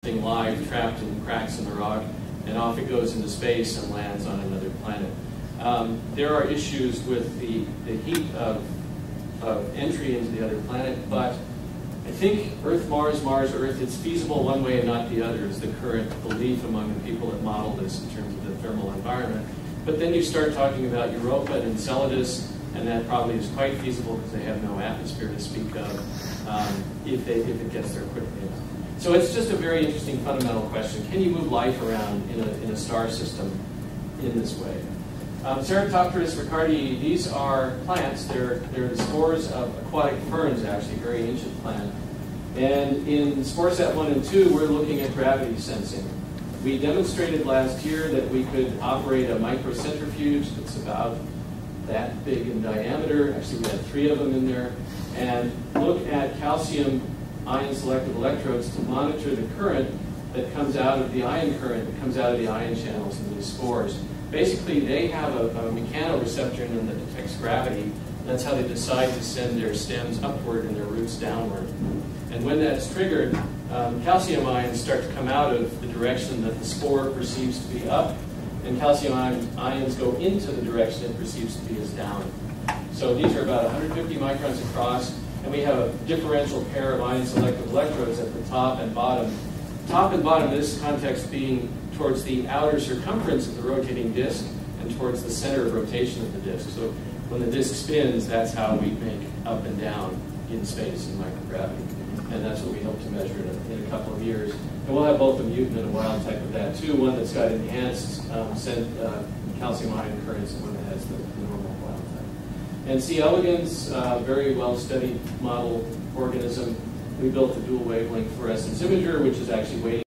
live trapped in cracks in the rock, and off it goes into space and lands on another planet. There are issues with the heat of entry into the other planet, but I think Earth, Mars, Mars, Earth, it's feasible one way and not the other is the current belief among the people that model this in terms of the thermal environment. But then you start talking about Europa and Enceladus, and that probably is quite feasible because they have no atmosphere to speak of if it gets there quickly enough. So it's just a very interesting fundamental question. Can you move life around in a star system in this way? Ceratopterus ricardi, these are plants. They're the spores of aquatic ferns, actually, a very ancient plant. And in Sporesat 1 and 2, we're looking at gravity sensing. We demonstrated last year that we could operate a microcentrifuge that's about that big in diameter. Actually, we had 3 of them in there. And look at calcium ion selective electrodes to monitor the current that comes out of the ion current that comes out of the ion channels in these spores. Basically, they have a mechanoreceptor in them that detects gravity. That's how they decide to send their stems upward and their roots downward. And when that's triggered, calcium ions start to come out of the direction that the spore perceives to be up, and calcium ions go into the direction it perceives to be as down. So these are about 150 microns across, and we have a differential pair of ion selective electrodes at the top and bottom. Top and bottom in this context being towards the outer circumference of the rotating disk and towards the center of rotation of the disk. So when the disk spins, that's how we make up and down in space in microgravity. And that's what we hope to measure in a couple of years. And we'll have both a mutant and a wild type of that too, one that's got enhanced calcium ion currents and one that has the normal wild type. And C. elegans, very well studied model organism. We built a dual wavelength fluorescence imager, which is actually waiting